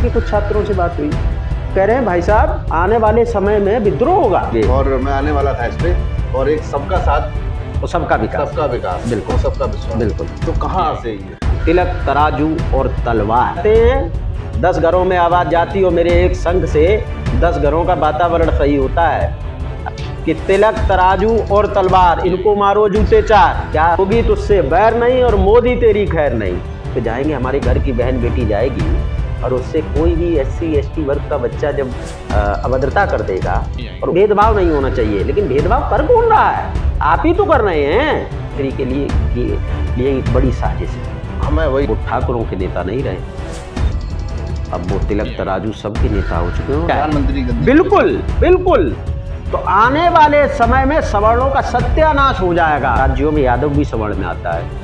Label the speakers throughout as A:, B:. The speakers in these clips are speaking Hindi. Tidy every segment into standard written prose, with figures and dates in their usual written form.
A: के कुछ छात्रों से बात हुई, कह रहे हैं भाई साहब आने वाले समय में विद्रोह होगा।
B: और मैं आने वाला था इस पे, और एक सबका साथ
A: और सबका विकास,
B: बिल्कुल, सबका विश्वास,
A: बिल्कुल।
B: तो कहाँ से ये
A: तिलक तराजू और तलवार, 10 घरों में आवाज जाती हो मेरे एक संघ से, 10 घरों का वातावरण सही होता है कि तिलक तराजू और तलवार इनको मारो जूते चार, क्या होगी तुझसे बैर नहीं और मोदी तेरी खैर नहीं। तो जाएंगे, हमारे घर की बहन बेटी जाएगी और उससे कोई भी SC ST वर्ग का बच्चा जब अभद्रता कर देगा, और भेदभाव नहीं होना चाहिए, लेकिन भेदभाव कर कौन रहा है? आप ही तो कर रहे हैं। स्त्री के लिए एक बड़ी साजिश है।
B: हमें वही,
A: वो ठाकुरों के नेता नहीं रहे, अब वो तिलक तराजू सबके नेता हो चुके हो,
B: प्रधानमंत्री।
A: बिल्कुल बिल्कुल। तो आने वाले समय में सवर्णों का सत्यानाश हो जाएगा। राज्यों में यादव भी सवर्ण में आता है,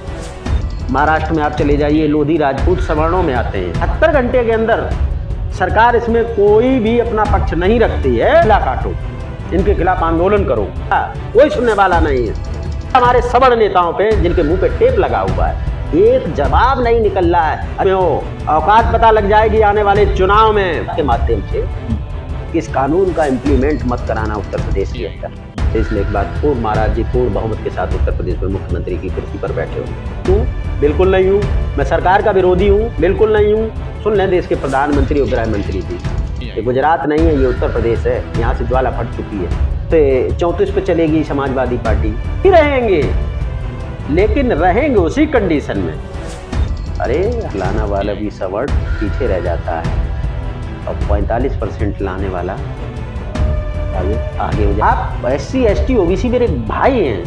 A: महाराष्ट्र में आप चले जाइए, लोधी राजपूत सवर्णों में आते हैं। 70 घंटे के अंदर सरकार इसमें कोई भी अपना पक्ष नहीं रखती है। ला काटो, इनके खिलाफ आंदोलन करो, कोई सुनने वाला नहीं है। हमारे सवर्ण नेताओं पे जिनके मुंह पे टेप लगा हुआ है, एक जवाब नहीं निकल रहा है। अभी औकात पता लग जाएगी आने वाले चुनाव में के माध्यम से। इस कानून का इम्प्लीमेंट मत कराना उत्तर प्रदेश के अंदर। इसलिए एक बात, पूर्ण महाराज जी पूर्ण बहुमत के साथ उत्तर प्रदेश में मुख्यमंत्री की कुर्सी पर बैठे हो। क्यों? बिल्कुल नहीं हूँ। मैं सरकार का विरोधी हूँ? बिल्कुल नहीं हूँ। सुन लें देश के प्रधानमंत्री और गृह मंत्री जी, ये गुजरात नहीं है, ये उत्तर प्रदेश है। यहाँ से ज्वाला फट चुकी है। तो 34 पे चलेगी समाजवादी पार्टी, ही रहेंगे, लेकिन रहेंगे उसी कंडीशन में। अरे लाना वाला भी सवर्ण पीछे रह जाता है और 45% लाने वाला आगे हो जाए। आप SC ST OBC मेरे भाई हैं,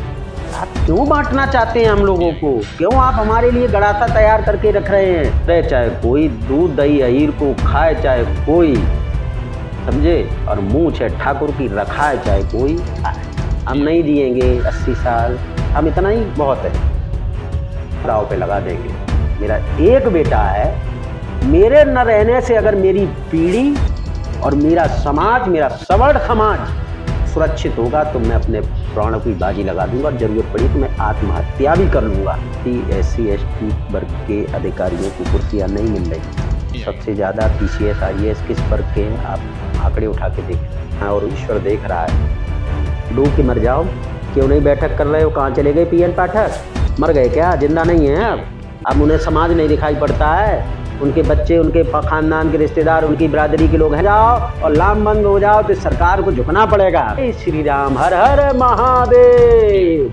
A: आप क्यों बांटना चाहते हैं हम लोगों को? क्यों आप हमारे लिए गड़ासा तैयार करके रख रहे हैं? रहे चाहे कोई दूध दही अहीर को खाए, चाहे कोई, समझे, और मुंह चाहे ठाकुर की रखाए, चाहे कोई, हम नहीं जिएंगे 80 साल, हम इतना ही बहुत है, दाव पे लगा देंगे। मेरा एक बेटा है, मेरे न रहने से अगर मेरी पीढ़ी और मेरा समाज, मेरा सवर्ण समाज सुरक्षित होगा तो मैं अपने प्राणों की बाजी लगा दूंगा, और जरूरत पड़ी तो मैं आत्महत्या भी कर लूंगा। SC ST वर्ग के अधिकारियों को कुर्सियां नहीं मिल रही। सबसे ज्यादा PCS IAS किस वर्ग के हैं? आप आंकड़े उठा के देखें, और ईश्वर देख रहा है। डूब के मर जाओ, क्यों नहीं बैठक कर रहे हो? कहाँ चले गए PN पाठक? मर गए क्या? जिंदा नहीं है अब उन्हें समाज नहीं दिखाई पड़ता है, उनके बच्चे, उनके खानदान के रिश्तेदार, उनकी बिरादरी के लोग हैं। जाओ और लामबंद हो जाओ तो सरकार को झुकना पड़ेगा। श्री राम, हर हर महादेव।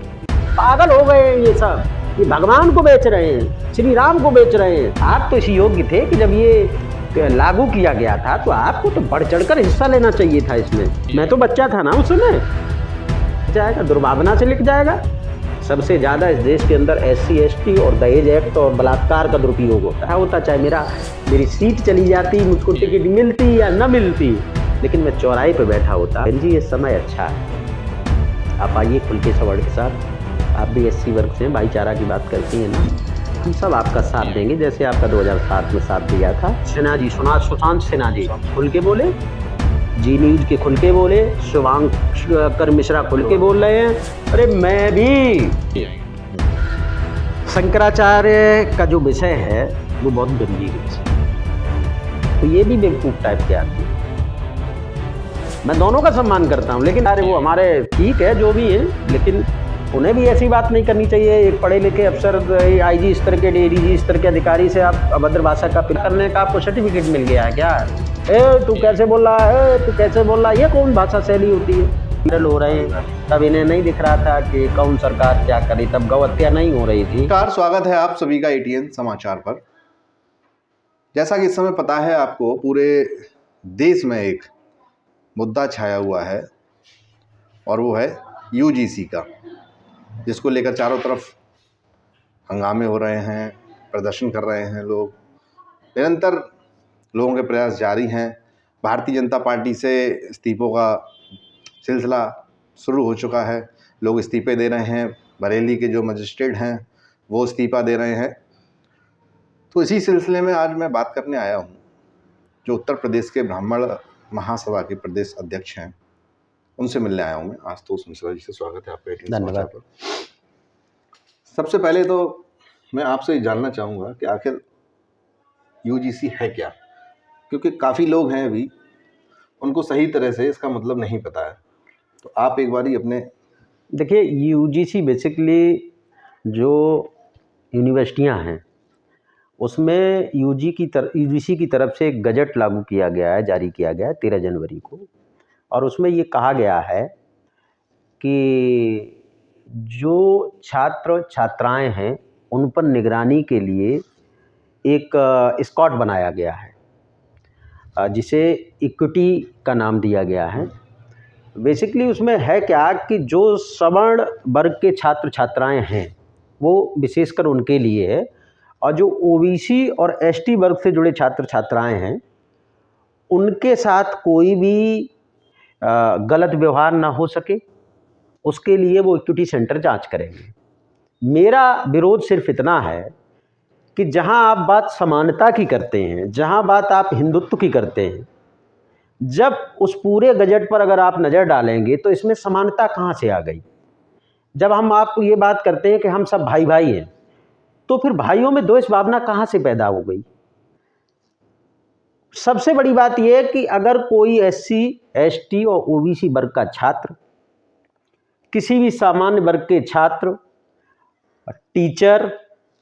A: पागल हो गए हैं ये सब, ये भगवान को बेच रहे हैं, श्री राम को बेच रहे हैं। आप तो इस योग्य थे कि जब ये लागू किया गया था तो आपको तो बढ़ चढ़कर हिस्सा लेना चाहिए था इसमें। मैं तो बच्चा था ना उस समय। जाएगा दुर्भावना से लिख जाएगा। सबसे ज्यादा इस देश के अंदर SC ST और दहेज एक्ट और बलात्कार का दुरुपयोग होता, चाहे मेरी सीट चली जाती, मुझको टिकट मिलती या न मिलती, लेकिन मैं चौराहे पे बैठा होता। जी ये समय अच्छा है, आप आइए खुल के सवर्ण के साथ। आप भी SC वर्ग से भाईचारा की बात करती है ना, हम सब आपका साथ देंगे, जैसे आपका 2007 में साथ दिया था। सिन्हा जी, सुशांत सिन्हा जी खुल के बोले, जी न्यूज के खुल के बोले, शुभांकर मिश्रा खुल के बोल रहे हैं। अरे मैं भी, शंकराचार्य का जो विषय है वो बहुत गंभीर विषय, तो ये भी बेवकूफ टाइप के आदमी। मैं दोनों का सम्मान करता हूँ, लेकिन अरे वो हमारे ठीक है जो भी है, लेकिन उन्हें भी ऐसी बात नहीं करनी चाहिए। एक पढ़े लिखे अफसर, IG स्तर के, DDG स्तर के अधिकारी से आप अभद्र भाषा का प्रयोग करने का आपको सर्टिफिकेट मिल गया है क्या? तू कैसे बोल रहा है, तू कैसे बोल रहा है, ये कौन भाषा शैली होती है? वायरल हो रहे हैं, तब इन्हें नहीं दिख रहा था कि कौन सरकार क्या करे, तब गौ हत्या नहीं हो रही थी।
B: स्वागत है आप सभी का ATN समाचार पर। जैसा कि इस समय पता है आपको, पूरे देश में एक मुद्दा छाया हुआ है, और वो है UGC का, जिसको लेकर चारों तरफ हंगामे हो रहे हैं, प्रदर्शन कर रहे हैं लोग। निरंतर लोगों के प्रयास जारी हैं। भारतीय जनता पार्टी से इस्तीफों का सिलसिला शुरू हो चुका है, लोग इस्तीफे दे रहे हैं। बरेली के जो मजिस्ट्रेट हैं वो इस्तीफा दे रहे हैं। तो इसी सिलसिले में आज मैं बात करने आया हूँ, जो उत्तर प्रदेश के ब्राह्मण महासभा के प्रदेश अध्यक्ष हैं, उनसे मिलने आया हूँ मैं। आशुतोष मिश्रा जी से स्वागत है आपका ATN समाचार पर। सबसे पहले तो मैं आपसे जानना चाहूँगा कि आखिर UGC है क्या? क्योंकि काफ़ी लोग हैं अभी, उनको सही तरह से इसका मतलब नहीं पता है। तो आप एक बारी अपने
A: देखिए, यूजीसी बेसिकली जो यूनिवर्सिटियां हैं उसमें यूजीसी की तरफ से एक गजट लागू किया गया है, जारी किया गया है 13 जनवरी को। और उसमें ये कहा गया है कि जो छात्र छात्राएं हैं उन पर निगरानी के लिए एक स्क्वाड बनाया गया है, जिसे इक्विटी का नाम दिया गया है। बेसिकली उसमें है क्या कि जो सवर्ण वर्ग के छात्र छात्राएं हैं वो विशेषकर उनके लिए है, और जो ओबीसी और एसटी वर्ग से जुड़े छात्र छात्राएं हैं उनके साथ कोई भी गलत व्यवहार ना हो सके, उसके लिए वो इक्विटी सेंटर जांच करेंगे। मेरा विरोध सिर्फ इतना है कि जहां आप बात समानता की करते हैं, जहां बात आप हिंदुत्व की करते हैं, जब उस पूरे गजट पर अगर आप नज़र डालेंगे तो इसमें समानता कहाँ से आ गई। जब हम आपको ये बात करते हैं कि हम सब भाई भाई हैं, तो फिर भाइयों में द्वेष भावना कहाँ से पैदा हो गई। सबसे बड़ी बात यह है कि अगर कोई एससी एसटी और ओबीसी वर्ग का छात्र किसी भी सामान्य वर्ग के छात्र, टीचर,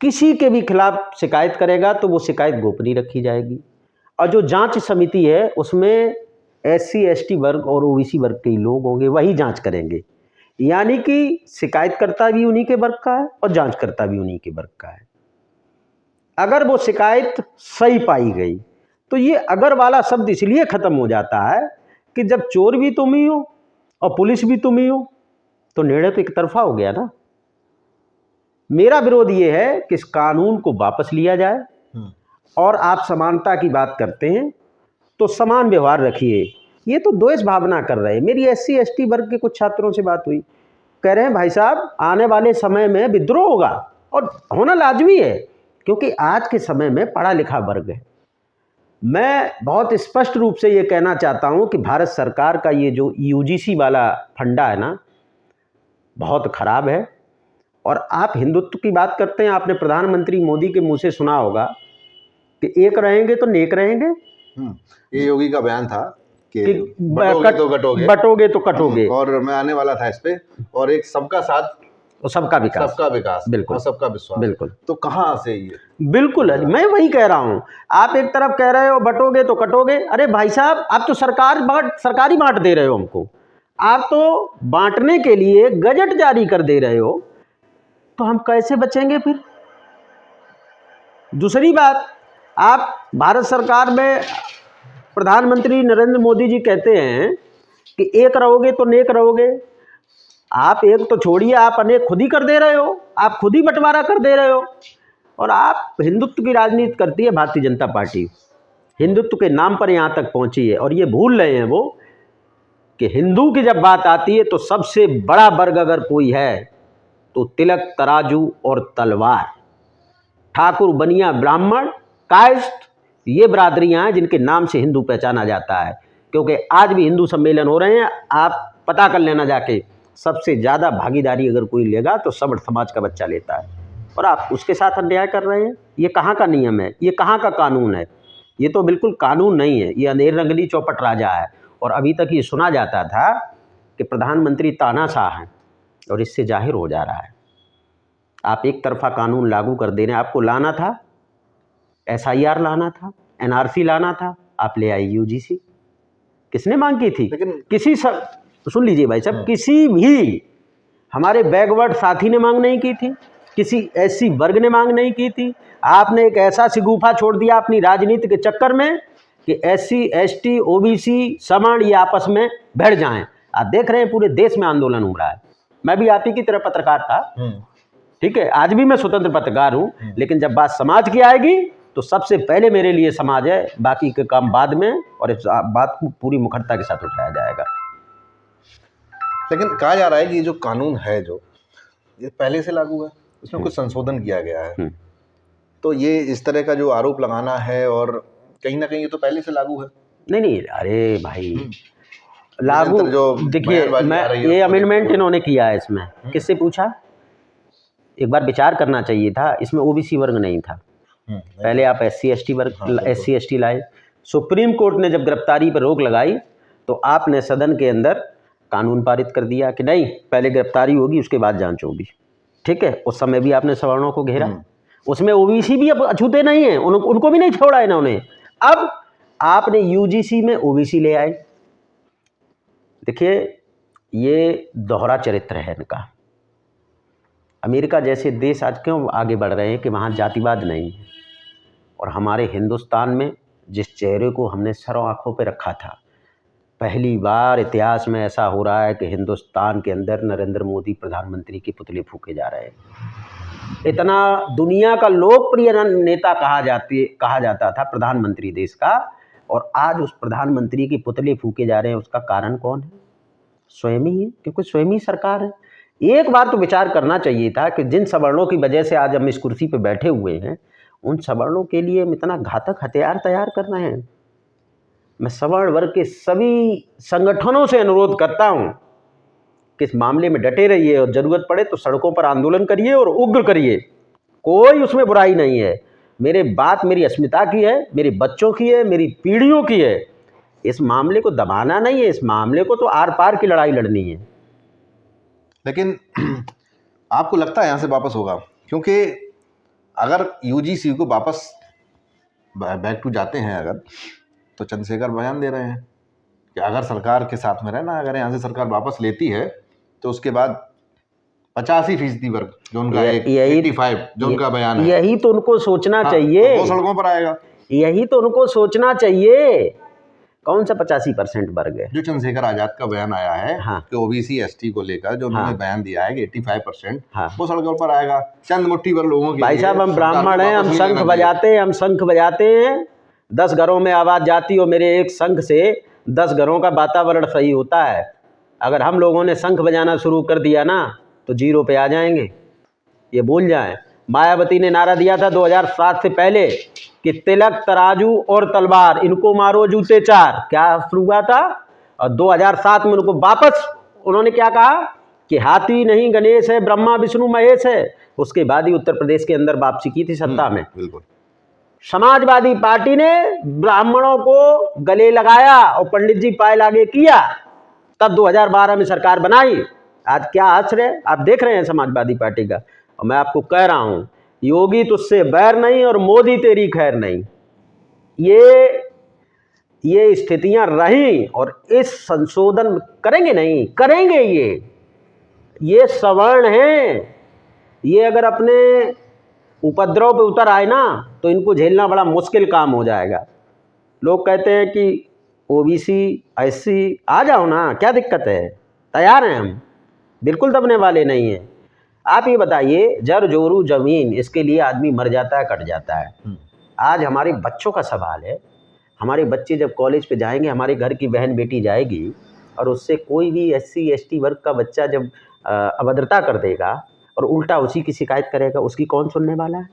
A: किसी के भी खिलाफ शिकायत करेगा तो वो शिकायत गोपनीय रखी जाएगी, और जो जांच समिति है उसमें एससी एसटी वर्ग और ओबीसी वर्ग के ही लोग होंगे, वही जांच करेंगे। यानी कि शिकायतकर्ता भी उन्हीं के वर्ग का है और जांचकर्ता भी उन्हीं के वर्ग का है। अगर वो शिकायत सही पाई गई तो ये अगर वाला शब्द इसलिए खत्म हो जाता है कि जब चोर भी तुम ही हो और पुलिस भी तुम ही हो, तो निर्णय तो एक तरफा हो गया ना। मेरा विरोध ये है कि इस कानून को वापस लिया जाए, और आप समानता की बात करते हैं तो समान व्यवहार रखिए। ये तो द्वेष भावना कर रहे हैं। मेरी एससी एसटी वर्ग के कुछ छात्रों से बात हुई, कह रहे हैं भाई साहब आने वाले समय में विद्रोह होगा, और होना लाजमी है क्योंकि आज के समय में पढ़ा लिखा वर्ग है। मैं बहुत स्पष्ट रूप से ये कहना चाहता हूँ कि भारत सरकार का ये जो यूजीसी वाला फंडा है ना, बहुत खराब है। और आप हिंदुत्व की बात करते हैं, आपने प्रधानमंत्री मोदी के मुंह से सुना होगा कि एक रहेंगे तो नेक रहेंगे।
B: ये योगी का बयान था कि
A: बटोगे तो कटोगे।
B: और मैं आने वाला था इस पे, और एक सबका साथ
A: और सबका विकास,
B: बिल्कुल, और सबका विश्वास, बिल्कुल। तो कहाँ से ये?
A: बिल्कुल, मैं वही कह रहा हूँ। आप एक तरफ कह रहे हो बटोगे तो कटोगे, अरे भाई साहब आप तो सरकारी बांट दे रहे हो हमको, आप तो बांटने के लिए गजट जारी कर दे रहे हो, तो हम कैसे बचेंगे फिर। दूसरी बात, आप भारत सरकार में प्रधानमंत्री नरेंद्र मोदी जी कहते हैं कि एक रहोगे तो नेक रहोगे। आप एक तो छोड़िए, आप अनेक खुद ही कर दे रहे हो, आप खुद ही बंटवारा कर दे रहे हो। और आप हिंदुत्व की राजनीति करती है भारतीय जनता पार्टी, हिंदुत्व के नाम पर यहाँ तक पहुँची है। और ये भूल रहे हैं वो कि हिंदू की जब बात आती है तो सबसे बड़ा वर्ग अगर कोई है तो तिलक, तराजू और तलवार, ठाकुर, बनिया, ब्राह्मण, कायस्थ, ये बरादरियां हैं जिनके नाम से हिंदू पहचाना जाता है। क्योंकि आज भी हिंदू सम्मेलन हो रहे हैं, आप पता कर लेना जाके, सबसे ज़्यादा भागीदारी अगर कोई लेगा तो सवर्ण समाज का बच्चा लेता है, और आप उसके साथ अन्याय कर रहे हैं। ये कहाँ का नियम है, ये कहाँ का कानून है? ये तो बिल्कुल कानून नहीं है, ये अंधेर रंगली चौपट राजा है। और अभी तक ये सुना जाता था कि प्रधानमंत्री तानाशाह हैं, और इससे जाहिर हो जा रहा है आप एक तरफा कानून लागू कर दे रहे हैं। आपको लाना था SIR लाना था, NRC लाना था, आप ले आई यूजीसी। किसने मांग की थी? लेकिन सुन लीजिए भाई साहब, किसी भी हमारे बैकवर्ड साथी ने मांग नहीं की थी, किसी ऐसी वर्ग ने मांग नहीं की थी। आपने एक ऐसा सिगुफा छोड़ दिया अपनी राजनीति के चक्कर में कि SC ST OBC सवर्ण ये आपस में भिड़ जाएं। आप देख रहे हैं पूरे देश में आंदोलन हो रहा है। मैं भी आप ही की तरह पत्रकार था, ठीक है, आज भी मैं स्वतंत्र पत्रकार हूं, लेकिन जब बात समाज की आएगी तो सबसे पहले मेरे लिए समाज है, बाकी के काम बाद में, और इस बात को पूरी मुखरता के साथ उठाया जाएगा।
B: लेकिन कहा जा रहा है कि ये जो कानून है, जो ये पहले से लागू है, उसमें कुछ संशोधन किया गया है, तो ये इस तरह का जो आरोप लगाना है, और कहीं ना कहीं ये तो पहले से लागू है।
A: नहीं, अरे भाई लागू, देखिए ये अमेंडमेंट इन्होंने किया है, इसमें किससे पूछा? एक बार विचार करना चाहिए था। इसमें OBC वर्ग नहीं था, पहले आप SC ST वर्ग SC ST लाए, सुप्रीम कोर्ट ने जब गिरफ्तारी पर रोक लगाई तो आपने सदन के अंदर कानून पारित कर दिया कि नहीं, पहले गिरफ्तारी होगी उसके बाद जांच होगी। ठीक है, उस समय भी आपने सवर्णों को घेरा, उसमें ओबीसी भी अब अछूते नहीं हैं, उनको भी नहीं छोड़ा इन्होंने। अब आपने यूजीसी में ओबीसी ले आए। देखिए, ये दोहरा चरित्र है इनका। अमेरिका जैसे देश आज क्यों आगे बढ़ रहे हैं कि वहाँ जातिवाद नहीं है, और हमारे हिंदुस्तान में जिस चेहरे को हमने सरों आँखों पे रखा था, पहली बार इतिहास में ऐसा हो रहा है कि हिंदुस्तान के अंदर नरेंद्र मोदी प्रधानमंत्री के पुतले फूके जा रहे हैं। इतना दुनिया का लोकप्रिय नेता कहा जाता था प्रधानमंत्री देश का, और आज उस प्रधानमंत्री के पुतले फूके जा रहे हैं। उसका कारण कौन है? स्वयं ही है, क्योंकि स्वयं ही सरकार है। एक बार तो विचार करना चाहिए था कि जिन सवर्णों की वजह से आज हम इस कुर्सी पर बैठे हुए हैं, उन सवर्णों के लिए हम इतना घातक हथियार तैयार कर रहे हैं। मैं सवर्ण वर्ग के सभी संगठनों से अनुरोध करता हूं कि इस मामले में डटे रहिए, और जरूरत पड़े तो सड़कों पर आंदोलन करिए और उग्र करिए, कोई उसमें बुराई नहीं है। बात मेरी अस्मिता की है, मेरे बच्चों की है, मेरी पीढ़ियों की है। इस मामले को दबाना नहीं है, इस मामले को तो आर पार की लड़ाई लड़नी है।
B: लेकिन आपको लगता है यहाँ से वापस होगा? क्योंकि अगर यूजीसी को वापस बैक टू जाते हैं अगर, तो चंद्रशेखर बयान दे रहे हैं कि अगर सरकार के साथ में रहना, अगर यहाँ से सरकार वापस लेती है तो उसके बाद 85% वर्ग जो उनका 85 जो उनका बयान है,
A: यही तो उनको सोचना चाहिए।
B: तो वो सड़कों पर आएगा।
A: यही तो उनको सोचना चाहिए। कौन सा 85% वर्ग है?
B: जो चंद्रशेखर आजाद का बयान आया है कि ओबीसी एसटी को लेकर जो उन्होंने बयान दिया है कि 85% वो सड़कों पर आएगा। चंद मुट्ठी भर लोगों के
A: भाई साहब, हम ब्राह्मण हैं, हम शंख बजाते हैं, 10 घरों में आवाज जाती हो, मेरे एक शंख से 10 घरों का वातावरण सही होता है। अगर हम लोगों ने शंख बजाना शुरू कर दिया ना तो 0 पे आ जाएंगे, ये भूल जाएं। मायावती ने नारा दिया था 2007 से पहले कि तिलक, तराजू और तलवार, इनको मारो जूते 4। क्या शुरू हुआ था? और 2007 में उनको वापस उन्होंने क्या कहा कि हाथी नहीं गणेश है, ब्रह्मा विष्णु महेश है। उसके बाद ही उत्तर प्रदेश के अंदर वापसी की थी सत्ता में।
B: बिल्कुल।
A: समाजवादी पार्टी ने ब्राह्मणों को गले लगाया और पंडित जी पायल आगे किया, तब 2012 में सरकार बनाई। आज क्या असर है आप देख रहे हैं समाजवादी पार्टी का। और मैं आपको कह रहा हूं, योगी तुझसे बैर नहीं और मोदी तेरी खैर नहीं। ये स्थितियां रही, और इस संशोधन करेंगे नहीं, करेंगे। ये सवर्ण हैं, ये अगर अपने उपद्रव पे उतर आए ना तो इनको झेलना बड़ा मुश्किल काम हो जाएगा। लोग कहते हैं कि ओबीसी एससी आ जाओ ना, क्या दिक्कत है, तैयार हैं हम, बिल्कुल दबने वाले नहीं हैं। आप ये बताइए, जर जोरू जमीन, इसके लिए आदमी मर जाता है, कट जाता है। आज हमारे बच्चों का सवाल है, हमारे बच्चे जब कॉलेज पे जाएंगे, हमारे घर की बहन बेटी जाएगी और उससे कोई भी एससी एसटी वर्ग का बच्चा जब अभद्रता कर देगा और उल्टा उसी की शिकायत करेगा, उसकी कौन सुनने वाला है?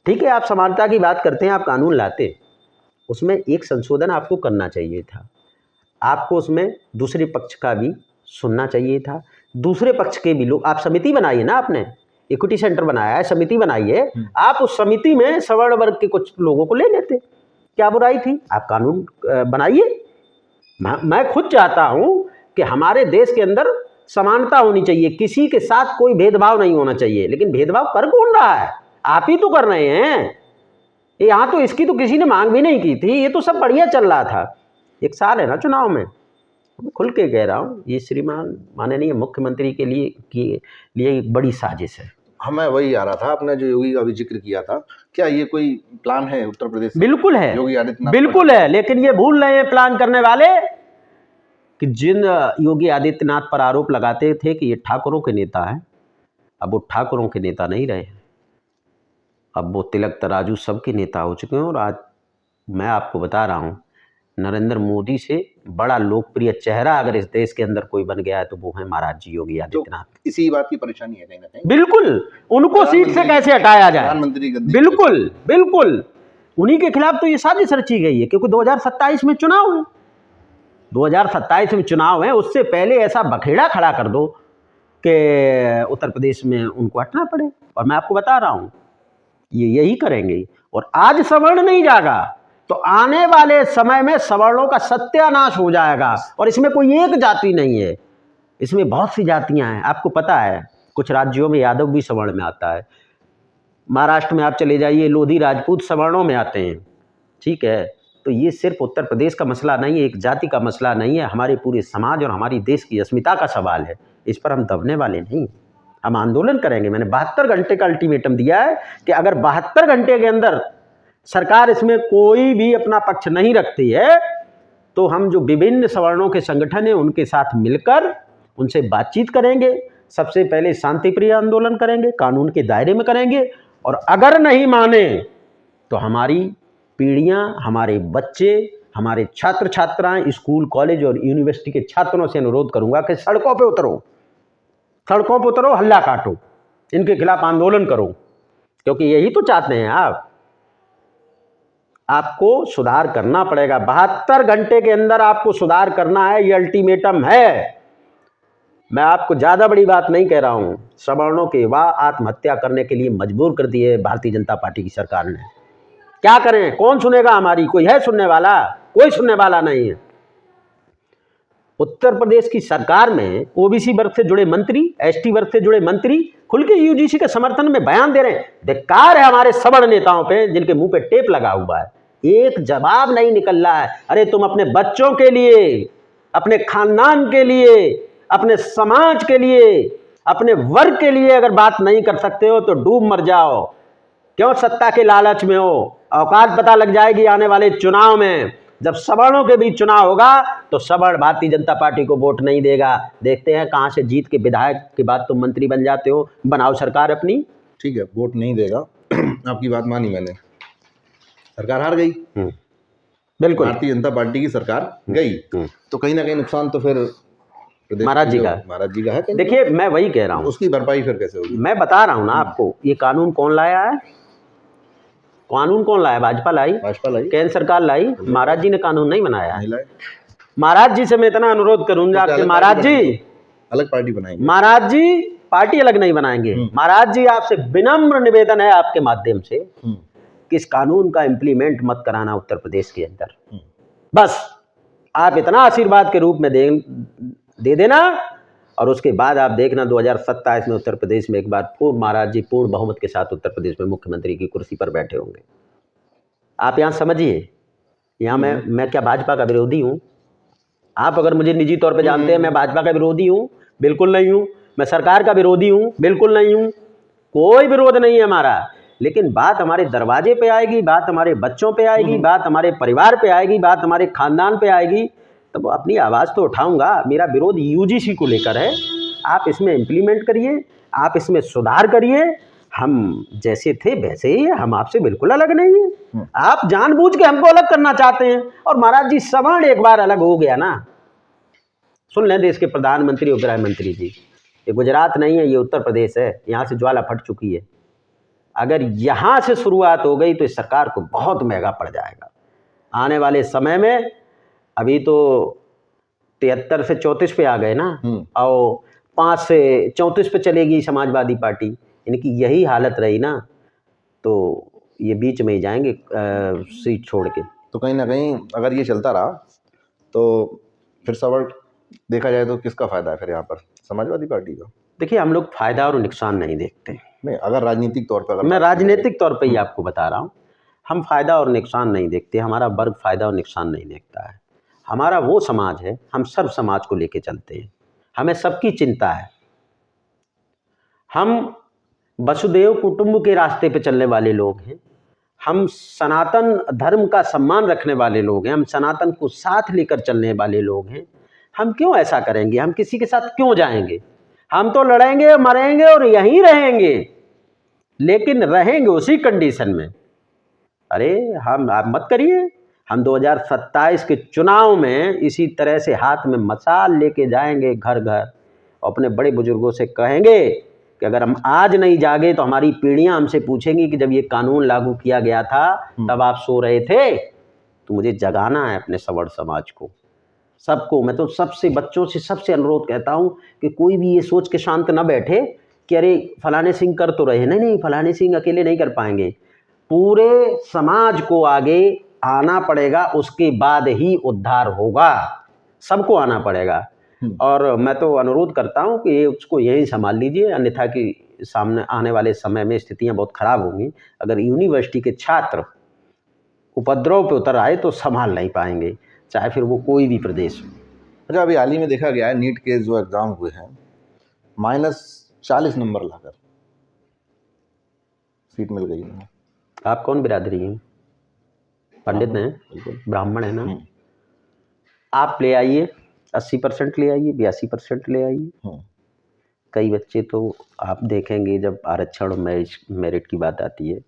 A: ठीक है, आप समानता की बात करते हैं, आप कानून लाते, उसमें एक संशोधन आपको करना चाहिए था। आपको उसमें दूसरे पक्ष का भी सुनना चाहिए था, दूसरे पक्ष के भी लोग। आप समिति बनाइए ना, आपने इक्विटी सेंटर बनाया है, समिति बनाइए, आप उस समिति में सवर्ण वर्ग के कुछ लोगों को ले लेते, क्या बुराई थी? आप कानून बनाइए। मैं खुद चाहता हूं कि हमारे देश के अंदर समानता होनी चाहिए, किसी के साथ कोई भेदभाव नहीं होना चाहिए। लेकिन भेदभाव कर कौन रहा है? आप ही तो कर रहे हैं। यहाँ तो इसकी तो किसी ने मांग भी नहीं की थी, ये तो सब बढ़िया चल रहा था। 1 साल है ना चुनाव में, मैं खुल के कह रहा हूँ, ये श्रीमान माननीय मुख्यमंत्री के लिए एक बड़ी साजिश है।
B: हमें वही आ रहा था, आपने जो योगी का भी जिक्र किया था, क्या ये कोई प्लान है उत्तर प्रदेश?
A: बिल्कुल है,
B: योगी आदित्यनाथ
A: बिल्कुल है। लेकिन ये भूल रहे हैं प्लान करने वाले कि जिन योगी आदित्यनाथ पर आरोप लगाते थे कि ये ठाकुरों के नेता हैं, अब वो ठाकुरों के नेता नहीं रहे, अब वो तिलक तराजू सबके नेता हो चुके हैं। और आज मैं आपको बता रहा हूँ, नरेंद्र मोदी से बड़ा लोकप्रिय चेहरा अगर इस देश के अंदर कोई बन गया है तो वो है महाराज जी योगी आदित्यनाथ।
B: तो इसी बात की परेशानी है कहीं ना कहीं।
A: बिल्कुल, उनको सीट से कैसे हटाया जाए,
B: प्रधानमंत्री
A: बिल्कुल बिल्कुल उन्हीं के खिलाफ तो ये साजिश रची गई है, क्योंकि 2027 में चुनाव है, 2027 में चुनाव है। उससे पहले ऐसा बखेड़ा खड़ा कर दो कि उत्तर प्रदेश में उनको हटना पड़े। और मैं आपको बता रहा हूँ, ये यही करेंगे। और आज सवर्ण नहीं जागा, तो आने वाले समय में सवर्णों का सत्यानाश हो जाएगा। और इसमें कोई एक जाति नहीं है, इसमें बहुत सी जातियां हैं। आपको पता है कुछ राज्यों में यादव भी सवर्ण में आता है। महाराष्ट्र में आप चले जाइए, लोधी राजपूत सवर्णों में आते हैं, ठीक है। तो ये सिर्फ उत्तर प्रदेश का मसला नहीं है, एक जाति का मसला नहीं है, हमारे पूरे समाज और हमारी देश की अस्मिता का सवाल है। इस पर हम दबने वाले नहीं, हम आंदोलन करेंगे। मैंने 72 घंटे का अल्टीमेटम दिया है कि अगर 72 घंटे के अंदर सरकार इसमें कोई भी अपना पक्ष नहीं रखती है तो हम जो विभिन्न सवर्णों के संगठन हैं उनके साथ मिलकर उनसे बातचीत करेंगे। सबसे पहले शांतिप्रिय आंदोलन करेंगे, कानून के दायरे में करेंगे, और अगर नहीं माने तो हमारी पीढ़ियां, हमारे बच्चे, हमारे छात्र छात्राएं, स्कूल कॉलेज और यूनिवर्सिटी के छात्रों से अनुरोध करूंगा कि सड़कों पे उतरो, सड़कों पे उतरो, हल्ला काटो, इनके खिलाफ आंदोलन करो, क्योंकि यही तो चाहते हैं आप। आपको सुधार करना पड़ेगा, 72 घंटे के अंदर आपको सुधार करना है, ये अल्टीमेटम है। मैं आपको ज़्यादा बड़ी बात नहीं कह रहा हूँ। सवर्णों के युवा आत्महत्या करने के लिए मजबूर कर दिए भारतीय जनता पार्टी की सरकार ने। क्या करें, कौन सुनेगा हमारी? कोई है सुनने वाला? कोई सुनने वाला नहीं है। उत्तर प्रदेश की सरकार में ओबीसी वर्ग से जुड़े मंत्री, एसटी वर्ग से जुड़े मंत्री खुल के यूजीसी के समर्थन में बयान दे रहे हैं। धिक्कार है हमारे सवर्ण नेताओं पे जिनके मुंह पे टेप लगा हुआ है, एक जवाब नहीं निकल रहा है। अरे तुम अपने बच्चों के लिए, अपने खानदान के लिए, अपने समाज के लिए, अपने वर्ग के लिए अगर बात नहीं कर सकते हो तो डूब मर जाओ। क्यों सत्ता के लालच में हो? औकात पता लग जाएगी आने वाले चुनाव में। जब सवर्णों के बीच चुनाव होगा तो सवर्ण भारतीय जनता पार्टी को वोट नहीं देगा। देखते हैं कहां से जीत के विधायक के बाद तुम मंत्री बन जाते हो। बनाओ सरकार अपनी।
B: ठीक है, वोट नहीं देगा आपकी बात मानी मैंने, सरकार हार गई।
A: बिल्कुल,
B: भारतीय जनता पार्टी की सरकार गई, तो कहीं ना कहीं नुकसान तो फिर
A: महाराज जी का
B: है।
A: देखिए, मैं वही कह रहा हूँ,
B: उसकी भरपाई फिर कैसे होगी?
A: मैं बता रहा हूँ ना आपको। ये कानून कौन लाया है? कानून कौन लाया? भाजपा लाई, केंद्र सरकार लाई। महाराज जी ने कानून नहीं बनाया है। महाराज जी से मैं इतना अनुरोध करूंगा कि महाराज जी
B: अलग पार्टी बनाएंगे।
A: महाराज जी पार्टी अलग नहीं बनाएंगे। महाराज जी आपसे विनम्र निवेदन है आपके माध्यम से कि इस कानून का इम्प्लीमेंट मत कराना उत्तर प्रदेश के अंदर। बस आप इतना आशीर्वाद के रूप में दे देना, और उसके बाद आप देखना 2027 में उत्तर प्रदेश में एक बार फिर महाराज जी पूर्ण बहुमत के साथ उत्तर प्रदेश में मुख्यमंत्री की कुर्सी पर बैठे होंगे। आप यहाँ समझिए, यहाँ मैं क्या भाजपा का विरोधी हूँ? आप अगर मुझे निजी तौर पे जानते हैं, मैं भाजपा का विरोधी हूँ? बिल्कुल नहीं हूँ। मैं सरकार का विरोधी हूँ? बिल्कुल नहीं हूँ। कोई विरोध नहीं है हमारा। लेकिन बात हमारे दरवाजे पे आएगी, बात हमारे बच्चों पे आएगी, बात हमारे परिवार पे आएगी, बात हमारे खानदान पे आएगी, तब अपनी आवाज़ तो उठाऊंगा। मेरा विरोध यूजीसी को लेकर है। आप इसमें इम्प्लीमेंट करिए, आप इसमें सुधार करिए। हम जैसे थे वैसे ही है, हम आपसे बिल्कुल अलग नहीं है। आप जानबूझ के हमको अलग करना चाहते हैं। और महाराज जी सवर्ण एक बार अलग हो गया ना, सुन लें देश के प्रधानमंत्री और गृह मंत्री जी, ये गुजरात नहीं है, ये उत्तर प्रदेश है। यहाँ से ज्वाला फट चुकी है। अगर यहाँ से शुरुआत हो गई तो इस सरकार को बहुत महंगा पड़ जाएगा आने वाले समय में। अभी तो 73 से 34 पे आ गए ना, और 5 से 34 पे चलेगी समाजवादी पार्टी। इनकी यही हालत रही ना तो ये बीच में ही जाएंगे सीट छोड़ के।
B: तो कहीं ना कहीं अगर ये चलता रहा तो फिर सवाल देखा जाए तो किसका फायदा है फिर यहाँ पर? समाजवादी पार्टी का।
A: देखिए, हम लोग फायदा और नुकसान नहीं देखते।
B: नहीं, अगर राजनीतिक तौर पर,
A: मैं राजनीतिक तौर पे ही आपको बता रहा हूँ, हम फायदा और नुकसान नहीं देखते। हमारा वर्ग फायदा और नुकसान नहीं देखता है। हमारा वो समाज है, हम सर्व समाज को लेके चलते हैं, हमें सबकी चिंता है। हम वसुदेव कुटुंब के रास्ते पे चलने वाले लोग हैं। हम सनातन धर्म का सम्मान रखने वाले लोग हैं। हम सनातन को साथ लेकर चलने वाले लोग हैं। हम क्यों ऐसा करेंगे? हम किसी के साथ क्यों जाएंगे? हम तो लड़ेंगे, मरेंगे और यहीं रहेंगे, लेकिन रहेंगे उसी कंडीशन में। अरे हम आप मत करिए। हम 2027 के चुनाव में इसी तरह से हाथ में मशाल लेके जाएंगे घर घर, अपने बड़े बुजुर्गों से कहेंगे कि अगर हम आज नहीं जागे तो हमारी पीढ़ियां हमसे पूछेंगी कि जब ये कानून लागू किया गया था तब आप सो रहे थे। तो मुझे जगाना है अपने सवर्ण समाज को, सबको। मैं तो सबसे बच्चों से सबसे अनुरोध कहता हूं कि कोई भी ये सोच के शांत न बैठे कि अरे फलाने सिंह कर तो रहे। नहीं, फलाने सिंह अकेले नहीं कर पाएंगे। पूरे समाज को आगे आना पड़ेगा, उसके बाद ही उद्धार होगा। सबको आना पड़ेगा। और मैं तो अनुरोध करता हूँ कि उसको यहीं संभाल लीजिए, अन्यथा कि सामने आने वाले समय में स्थितियाँ बहुत खराब होंगी। अगर यूनिवर्सिटी के छात्र उपद्रव पे उतर आए तो संभाल नहीं पाएंगे, चाहे फिर वो कोई भी प्रदेश हो।
B: अच्छा, अभी हाल ही में देखा गया है नीट के जो एग्ज़ाम हुए हैं, -40 नंबर लाकर सीट मिल गई उन्हें।
A: आप कौन बिरादरी हैं? पंडित हैं?
B: बिल्कुल।
A: ब्राह्मण है ना? आप ले आइए 80% ले आइए, 82% ले आइए। कई बच्चे तो आप देखेंगे जब आरक्षण मेरिट की बात आती है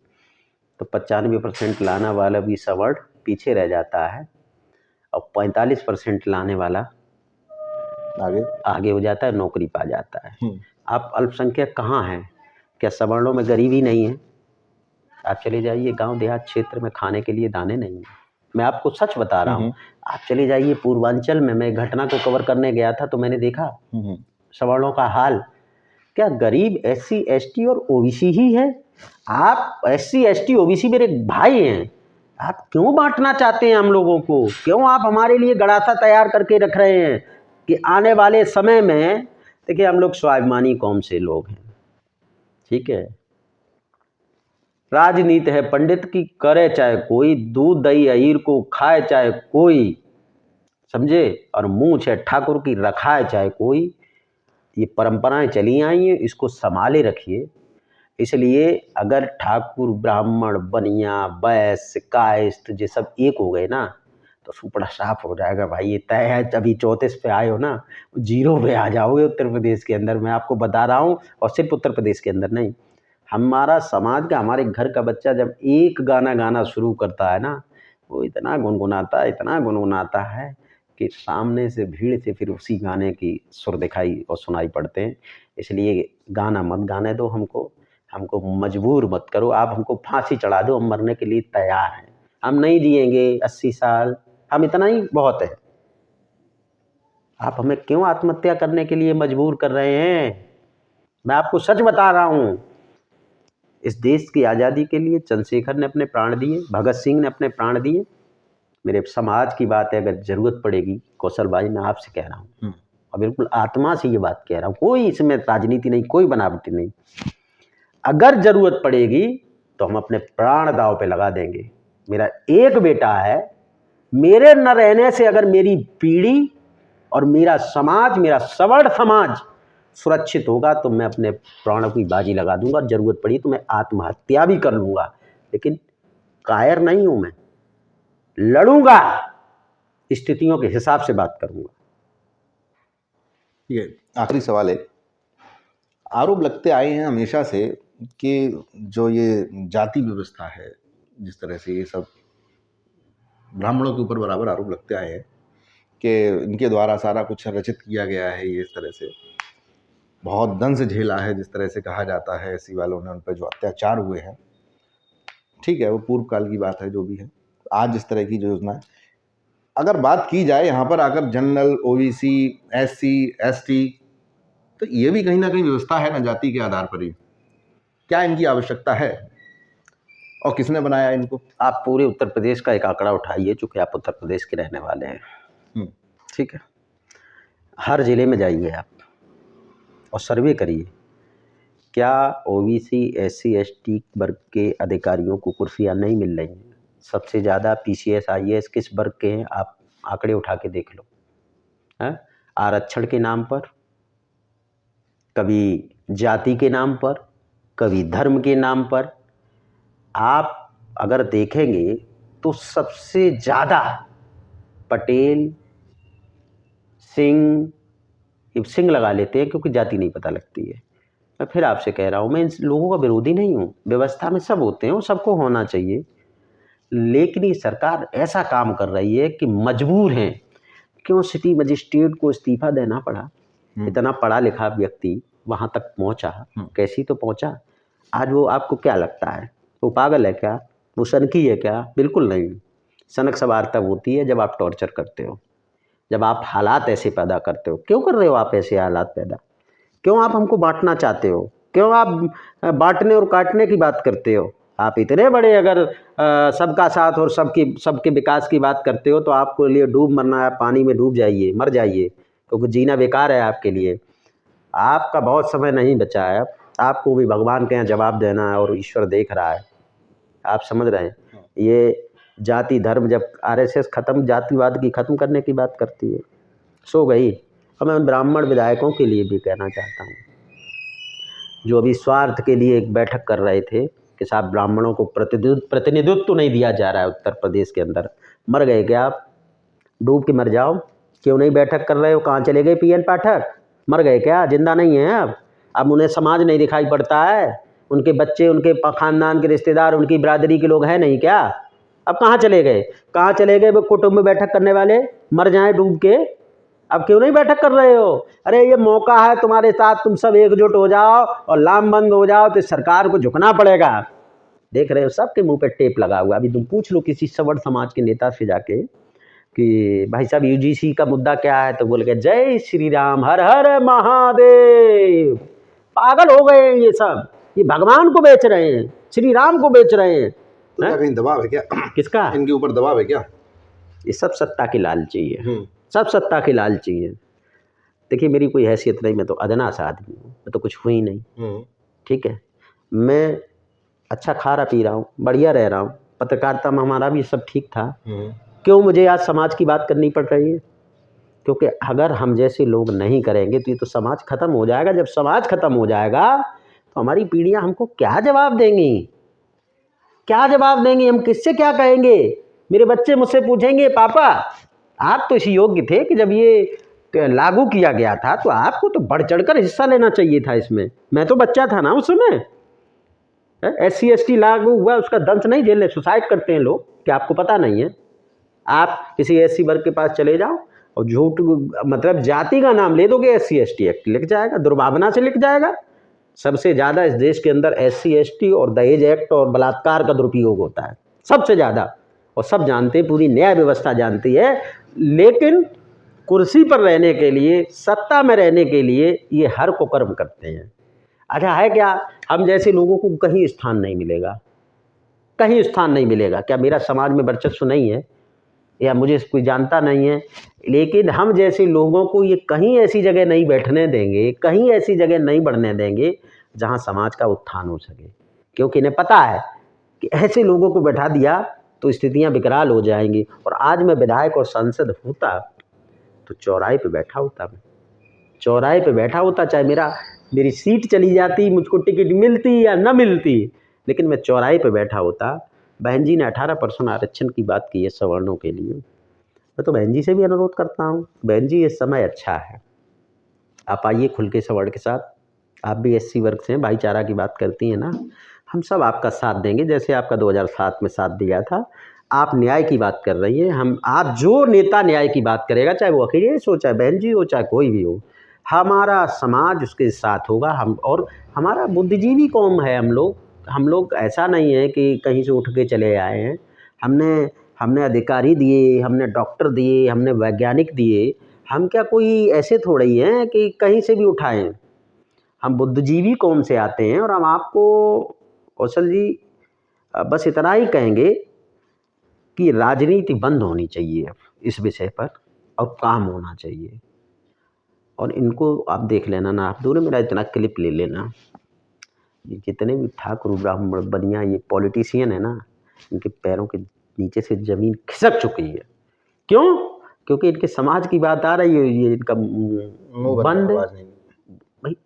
A: तो 95% लाने वाला भी सवर्ण पीछे रह जाता है और 45% लाने वाला आगे हो जाता है, नौकरी पा जाता है। आप अल्पसंख्यक कहाँ हैं? क्या सवर्णों में गरीबी नहीं है? आप चले जाइए गांव देहात क्षेत्र में, खाने के लिए दाने नहीं है। मैं आपको सच बता रहा हूँ। आप चले जाइए पूर्वांचल में, मैं घटना को कवर करने गया था तो मैंने देखा सवर्णों का हाल। क्या गरीब SC ST और OBC ही है? आप SC ST OBC मेरे भाई हैं, आप क्यों बांटना चाहते हैं हम लोगों को? क्यों आप हमारे लिए गड़ासा तैयार करके रख रहे हैं कि आने वाले समय में देखिए हम लोग स्वाभिमानी कौम से लोग हैं, ठीक है। राजनीति है पंडित की, करे चाहे कोई, दूध दही अहीर को खाए चाहे कोई, समझे, और मूंछ है ठाकुर की रखाए चाहे कोई। ये परंपराएं चली आई हैं, इसको संभाले रखिए। इसलिए अगर ठाकुर ब्राह्मण बनिया वैश्य कायस्थ ये सब एक हो गए ना तो सुपड़ा साफ हो जाएगा भाई। ये तय है, अभी 34 पे आए हो ना, 0 पे आ जाओगे उत्तर प्रदेश के अंदर, मैं आपको बता रहा हूँ। और सिर्फ उत्तर प्रदेश के अंदर नहीं, हमारा समाज का, हमारे घर का बच्चा जब एक गाना गाना शुरू करता है ना, वो इतना गुनगुनाता है कि सामने से भीड़ से फिर उसी गाने की सुर दिखाई और सुनाई पड़ते हैं। इसलिए गाना मत गाने दो हमको मजबूर मत करो। आप हमको फांसी चढ़ा दो, हम मरने के लिए तैयार हैं। हम नहीं जिएंगे 80 साल, हम इतना ही बहुत है। आप हमें क्यों आत्महत्या करने के लिए मजबूर कर रहे हैं? मैं आपको सच बता रहा हूँ। इस देश की आज़ादी के लिए चंद्रशेखर ने अपने प्राण दिए, भगत सिंह ने अपने प्राण दिए। मेरे समाज की बात है, अगर ज़रूरत पड़ेगी कौशल भाई, मैं आपसे कह रहा हूँ और बिल्कुल आत्मा से ये बात कह रहा हूँ, कोई इसमें राजनीति नहीं, कोई बनावटी नहीं। अगर ज़रूरत पड़ेगी तो हम अपने प्राण दांव पे लगा देंगे। मेरा एक बेटा है, मेरे न रहने से अगर मेरी पीढ़ी और मेरा समाज, मेरा सवर्ण समाज सुरक्षित होगा तो मैं अपने प्राणों की बाजी लगा दूंगा। ज़रूरत पड़ी तो मैं आत्महत्या भी कर लूँगा, लेकिन कायर नहीं हूँ। मैं लड़ूंगा, स्थितियों के हिसाब से बात करूंगा।
B: ये आखिरी सवाल है, आरोप लगते आए हैं हमेशा से कि जो ये जाति व्यवस्था है, जिस तरह से ये सब ब्राह्मणों के ऊपर बराबर आरोप लगते आए हैं कि इनके द्वारा सारा कुछ रचित किया गया है, ये इस तरह से बहुत दंश झेला है, जिस तरह से कहा जाता है SC वालों ने उन पर जो अत्याचार हुए हैं। ठीक है, वो पूर्व काल की बात है, जो भी है। आज इस तरह की जो योजना है, अगर बात की जाए यहाँ पर आकर जनरल, OBC, SC ST, तो ये भी कहीं ना कहीं व्यवस्था है ना जाति के आधार पर ही। क्या इनकी आवश्यकता है और किसने बनाया इनको?
A: आप पूरे उत्तर प्रदेश का एक आंकड़ा उठाइए, चूंकि आप उत्तर प्रदेश के रहने वाले हैं, ठीक है। हर जिले में जाइए आप और सर्वे करिए, क्या OBC SC ST वर्ग के अधिकारियों को कुर्सियां नहीं मिल रही हैं? सबसे ज़्यादा PCS IAS किस वर्ग के हैं? आप आंकड़े उठा के देख लो। है आरक्षण के नाम पर, कभी जाति के नाम पर, कभी धर्म के नाम पर। आप अगर देखेंगे तो सबसे ज़्यादा पटेल, सिंह लगा लेते हैं क्योंकि जाति नहीं पता लगती है। मैं फिर आपसे कह रहा हूँ, मैं इन लोगों का विरोधी नहीं हूँ, व्यवस्था में सब होते हैं और सबको होना चाहिए, लेकिन ये सरकार ऐसा काम कर रही है कि मजबूर हैं। क्यों सिटी मजिस्ट्रेट को इस्तीफा देना पड़ा? इतना पढ़ा लिखा व्यक्ति वहाँ तक पहुँचा, कैसी तो पहुँचा। आज वो आपको क्या लगता है, वो पागल है क्या? वो सनकी है क्या? बिल्कुल नहीं। सनक सवार तब होती है जब आप टॉर्चर करते हो, जब आप हालात ऐसे पैदा करते हो। क्यों कर रहे हो आप ऐसे हालात पैदा? क्यों आप हमको बांटना चाहते हो? क्यों आप बांटने और काटने की बात करते हो? आप इतने बड़े अगर सबका साथ और सबके विकास की बात करते हो, तो आपको लिए डूब मरना है, पानी में डूब जाइए, मर जाइए, क्योंकि जीना बेकार है आपके लिए। आपका बहुत समय नहीं बचा है, आपको भी भगवान के यहाँ जवाब देना है और ईश्वर देख रहा है। आप समझ रहे हैं? ये जाति धर्म, जब आरएसएस खत्म, जातिवाद की खत्म करने की बात करती है, सो गई। और मैं उन ब्राह्मण विधायकों के लिए भी कहना चाहता हूँ, जो अभी स्वार्थ के लिए एक बैठक कर रहे थे कि साहब ब्राह्मणों को प्रतिनिधित्व तो नहीं दिया जा रहा है उत्तर प्रदेश के अंदर। मर गए क्या आप? डूब के मर जाओ। क्यों नहीं बैठक कर रहे हो? कहाँ चले गए पीएन पाठक? मर गए क्या? जिंदा नहीं है अब उन्हें समाज नहीं दिखाई पड़ता है? उनके बच्चे, उनके खानदान के रिश्तेदार, उनकी बिरादरी के लोग हैं नहीं क्या? अब कहाँ चले गए? कहाँ चले गए वो कुटुंब में बैठक करने वाले? मर जाएं डूब के। अब क्यों नहीं बैठक कर रहे हो? अरे ये मौका है तुम्हारे साथ, तुम सब एकजुट हो जाओ और लामबंद हो जाओ, तो सरकार को झुकना पड़ेगा। देख रहे हो सबके मुंह पे टेप लगा हुआ। अभी तुम पूछ लो किसी सवर्ण समाज के नेता से जाके कि भाई साहब यूजीसी का मुद्दा क्या है, तो बोल के जय श्री राम, हर हर महादेव। पागल हो गए ये सब। ये भगवान को बेच रहे हैं, श्री राम को बेच रहे हैं।
B: तो क्या कहीं दबाव है क्या?
A: किसका?
B: इनके ऊपर दबाव है क्या?
A: ये सब सत्ता की लालची है, सब सत्ता की लालची है। देखिए मेरी कोई हैसियत नहीं, मैं तो अदना सा आदमी हूँ, मैं तो कुछ हुई नहीं। ठीक है, मैं अच्छा खा रहा पी रहा हूँ, बढ़िया रह रहा हूँ, पत्रकारिता में हमारा भी सब ठीक था। क्यों मुझे आज समाज की बात करनी पड़ रही है? क्योंकि अगर हम जैसे लोग नहीं करेंगे तो ये तो समाज खत्म हो जाएगा। जब समाज खत्म हो जाएगा तो हमारी पीढ़ियां हमको क्या जवाब देंगी? क्या जवाब देंगी? हम किससे क्या कहेंगे? मेरे बच्चे मुझसे पूछेंगे पापा आप तो इस योग्य थे कि जब ये लागू किया गया था तो आपको तो बढ़ चढ़कर हिस्सा लेना चाहिए था इसमें। मैं तो बच्चा था ना उस समय। SC ST लागू हुआ, उसका दंश नहीं झेलने, सुसाइड करते हैं लोग, क्या आपको पता नहीं है? आप किसी SC वर्ग के पास चले जाओ और झूठ मतलब जाति का नाम ले दोगे, SC ST एक्ट लिख जाएगा, दुर्भावना से लिख जाएगा। सबसे ज़्यादा इस देश के अंदर SC ST और दहेज एक्ट और बलात्कार का दुरुपयोग होता है, सबसे ज़्यादा। और सब जानते हैं, पूरी न्याय व्यवस्था जानती है। लेकिन कुर्सी पर रहने के लिए, सत्ता में रहने के लिए ये हर को कर्म करते हैं। अच्छा है क्या? हम जैसे लोगों को कहीं स्थान नहीं मिलेगा, कहीं स्थान नहीं मिलेगा। क्या मेरा समाज में वर्चस्व नहीं है या मुझे कोई जानता नहीं है? लेकिन हम जैसे लोगों को ये कहीं ऐसी जगह नहीं बैठने देंगे, कहीं ऐसी जगह नहीं बढ़ने देंगे जहां समाज का उत्थान हो सके। क्योंकि इन्हें पता है कि ऐसे लोगों को बैठा दिया तो स्थितियां विकराल हो जाएंगी। और आज मैं विधायक और सांसद होता तो चौराहे पे बैठा होता, मैं चौराहे पे बैठा होता, चाहे मेरी सीट चली जाती, मुझको टिकट मिलती या न मिलती, लेकिन मैं चौराहे पे बैठा होता। बहन जी ने 18% आरक्षण की बात की है सवर्णों के लिए। मैं तो बहन जी से भी अनुरोध करता हूँ, बहन जी ये समय अच्छा है, आप आइए खुल के सवर्ण के साथ। आप भी SC वर्ग से हैं, भाईचारा की बात करती हैं ना, हम सब आपका साथ देंगे जैसे आपका 2007 में साथ दिया था। आप न्याय की बात कर रही हैं, आप जो नेता न्याय की बात करेगा, चाहे वो अखिलेश हो, चाहे बहन जी हो, चाहे कोई भी हो, हमारा समाज उसके साथ होगा। हम और हमारा बुद्धिजीवी कौम है हम लोग ऐसा नहीं है कि कहीं से उठ के चले आए हैं। हमने अधिकारी दिए, हमने डॉक्टर दिए, हमने वैज्ञानिक दिए। हम क्या कोई ऐसे थोड़े ही हैं कि कहीं से भी उठाएं। हम बुद्धिजीवी कौम से आते हैं। और हम आपको कौशल जी बस इतना ही कहेंगे कि राजनीति बंद होनी चाहिए इस विषय पर और काम होना चाहिए। और इनको आप देख लेना ना, आप दोनों मेरा इतना क्लिप ले लेना, ये जितने भी ठाकुर ब्राह्मण बनिया ये पॉलिटिशियन है ना, इनके पैरों के नीचे से ज़मीन खिसक चुकी है। क्यों? क्योंकि इनके समाज की बात आ रही है, ये इनका बंद है। भाई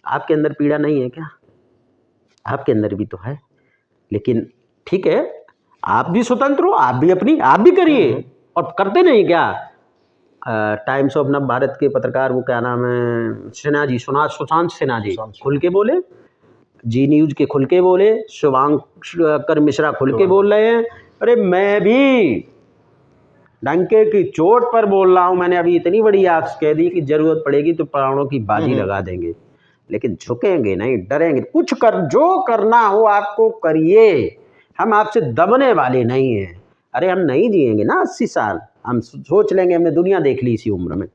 A: आपके अंदर पीड़ा नहीं है क्या? आपके अंदर भी तो है। लेकिन ठीक है, आप भी स्वतंत्र हो, आप भी करिए। और करते नहीं क्या? टाइम्स ऑफ नव भारत के पत्रकार, वो क्या नाम है, सिन्हा जी, सुशांत सिन्हा जी, खुल के बोले। जी न्यूज़ के खुल के बोले, शुभांकर मिश्रा खुल के बोल रहे हैं। अरे मैं भी डंके की चोट पर बोल रहा हूँ। मैंने अभी इतनी बड़ी आग कह दी कि जरूरत पड़ेगी तो प्राणों की बाजी लगा देंगे, लेकिन झुकेंगे नहीं, डरेंगे। जो करना हो आपको करिए, हम आपसे दबने वाले नहीं हैं। अरे हम नहीं जिएंगे ना 80 साल, हम सोच लेंगे हमने दुनिया देख ली इसी उम्र में।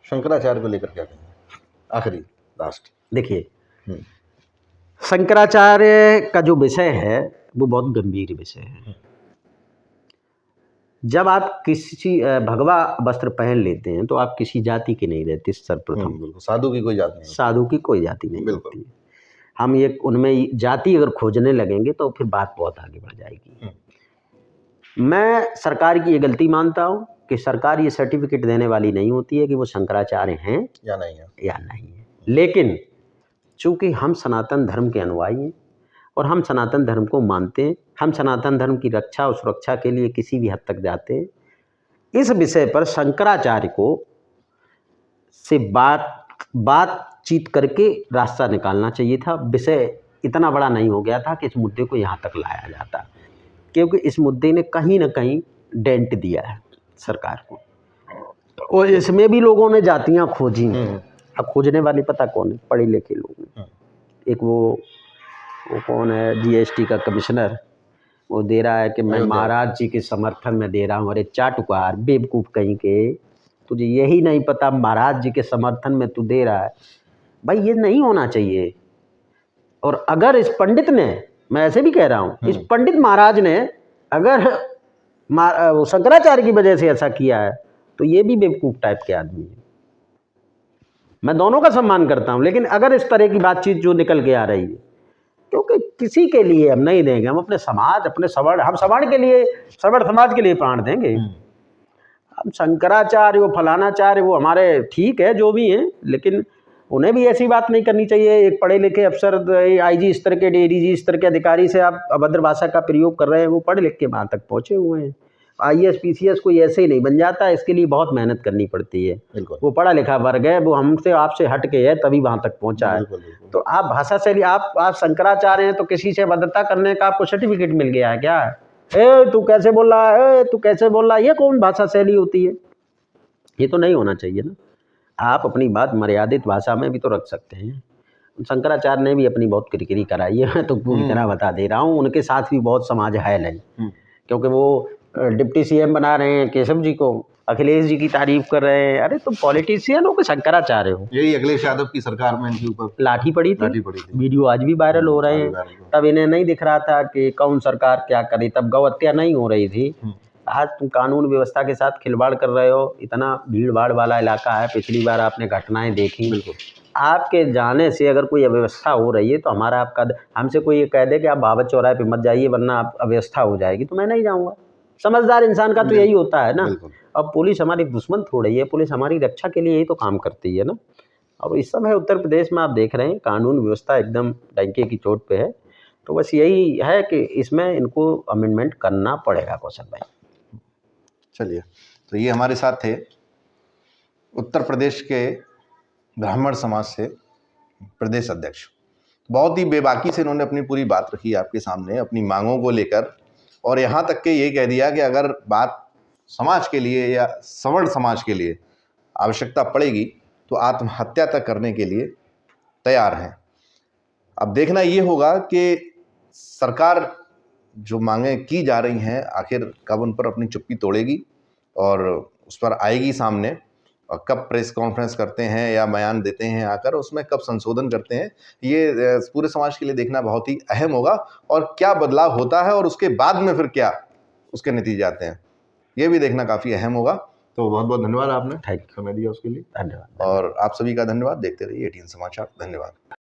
B: शंकराचार्य को लेकर क्या कहेंगे? आखिरी लास्ट
A: देखिए, शंकराचार्य का जो विषय है वो बहुत गंभीर विषय है। जब आप किसी भगवा वस्त्र पहन लेते हैं तो आप किसी जाति के नहीं रहते सर्वप्रथम।
B: बिल्कुल, साधु की कोई जात नहीं होती।
A: साधु की कोई जाति नहीं
B: बिल्कुल।
A: होती। हम ये उनमें जाति अगर खोजने लगेंगे तो फिर बात बहुत आगे बढ़ जाएगी। मैं सरकार की ये गलती मानता हूँ कि सरकार ये सर्टिफिकेट देने वाली नहीं होती है कि वो शंकराचार्य हैं
B: या नहीं है।
A: लेकिन चूंकि हम सनातन धर्म के अनुयायी हैं और हम सनातन धर्म को मानते हैं, हम सनातन धर्म की रक्षा और सुरक्षा के लिए किसी भी हद तक जाते हैं। इस विषय पर शंकराचार्य को से बातचीत करके रास्ता निकालना चाहिए था। विषय इतना बड़ा नहीं हो गया था कि इस मुद्दे को यहाँ तक लाया जाता, क्योंकि इस मुद्दे ने कहीं ना कहीं डेंट दिया है सरकार को, और इसमें भी लोगों ने जातियाँ खोजी। अब खोजने वाले पता कौन है? पढ़े लिखे लोग। एक वो कौन है, जीएसटी का कमिश्नर, वो दे रहा है कि मैं महाराज जी के समर्थन में दे रहा हूँ। अरे चाटुकार, बेवकूफ़ कहीं के, तुझे यही नहीं पता महाराज जी के समर्थन में तू दे रहा है? भाई ये नहीं होना चाहिए। और अगर इस पंडित ने, मैं ऐसे भी कह रहा हूँ, इस पंडित महाराज ने अगर शंकराचार्य की वजह से ऐसा किया है तो ये भी बेवकूफ़ टाइप के आदमी है। मैं दोनों का सम्मान करता हूँ, लेकिन अगर इस तरह की बातचीत जो निकल के आ रही है, क्योंकि किसी के लिए हम नहीं देंगे, हम अपने समाज, अपने सवर्ण, हम सवर्ण के लिए, सवर्ण समाज के लिए प्राण देंगे। हम शंकराचार्य, वो फलानाचार्य, वो हमारे ठीक है जो भी हैं, लेकिन उन्हें भी ऐसी बात नहीं करनी चाहिए। एक पढ़े लिखे अफसर, आईजी स्तर के, डीडीजी स्तर के अधिकारी से आप अभद्र भाषा का प्रयोग कर रहे हैं। वो पढ़ लिख के वहाँ तक पहुँचे हुए हैं। आईएएस पीसीएस कोई ऐसे ही नहीं बन जाता, इसके लिए बहुत मेहनत करनी पड़ती है। वो पढ़ा लिखा वर्ग है, वो हमसे आपसे हट के है तभी वहाँ तक पहुँचा है। तो आप भाषा शैली, आप शंकराचार्य हैं तो किसी से अभद्रता करने का आपको सर्टिफिकेट मिल गया है क्या? तू कैसे बोल रहा है, तू कैसे बोल रहा है, ये कौन भाषा शैली होती है? ये तो नहीं होना चाहिए ना। आप अपनी बात मर्यादित भाषा में भी तो रख सकते हैं। शंकराचार्य ने भी अपनी बहुत किरकिरी कराई है, मैं तो पूरी तरह बता दे रहा हूँ। उनके साथ भी बहुत समाज है नहीं, क्योंकि वो डिप्टी सीएम बना रहे हैं केशव जी को, अखिलेश जी की तारीफ कर रहे हैं। अरे तुम पॉलिटिशियन हो कि शंकराचार्य हो?
B: यही अखिलेश यादव की सरकार में इनके ऊपर
A: लाठी पड़ी थी। वीडियो आज भी वायरल हो रहे हैं। तब इन्हें नहीं दिख रहा था कि कौन सरकार क्या करे, तब गौ हत्या नहीं हो रही थी। आज तुम कानून व्यवस्था के साथ खिलवाड़ कर रहे हो। इतना भीड़ भाड़ वाला इलाका है, पिछली बार आपने घटनाएं देखी। आपके जाने से अगर कोई अव्यवस्था हो रही है तो हमारा आपका, हमसे कोई ये कह दे कि आप बाबत चौराहे पे मत जाइए वरना आप अव्यवस्था हो जाएगी, तो मैं नहीं जाऊँगा। समझदार इंसान का तो यही होता है ना। अब पुलिस हमारी दुश्मन थोड़ी है, पुलिस हमारी रक्षा के लिए ही तो काम करती है ना। और इस समय उत्तर प्रदेश में आप देख रहे हैं कानून व्यवस्था एकदम डंके की चोट पे है। तो बस यही है कि इसमें इनको अमेंडमेंट करना पड़ेगा कौशल भाई।
B: चलिए, तो ये हमारे साथ थे उत्तर प्रदेश के ब्राह्मण समाज से प्रदेश अध्यक्ष। बहुत ही बेबाकी से इन्होंने अपनी पूरी बात रखी आपके सामने, अपनी मांगों को लेकर, और यहाँ तक के ये कह दिया कि अगर बात समाज के लिए या सवर्ण समाज के लिए आवश्यकता पड़ेगी तो आत्महत्या तक करने के लिए तैयार हैं। अब देखना ये होगा कि सरकार जो मांगें की जा रही हैं आखिर कब उन पर अपनी चुप्पी तोड़ेगी और उस पर आएगी सामने, और कब प्रेस कॉन्फ्रेंस करते हैं या बयान देते हैं आकर, उसमें कब संशोधन करते हैं, ये पूरे समाज के लिए देखना बहुत ही अहम होगा। और क्या बदलाव होता है और उसके बाद में फिर क्या उसके नतीजे आते हैं, ये भी देखना काफ़ी अहम होगा। तो बहुत बहुत धन्यवाद, आपने समय दिया उसके लिए। धन्यवाद। और आप सभी का धन्यवाद। देखते रहिए ATN समाचार। धन्यवाद।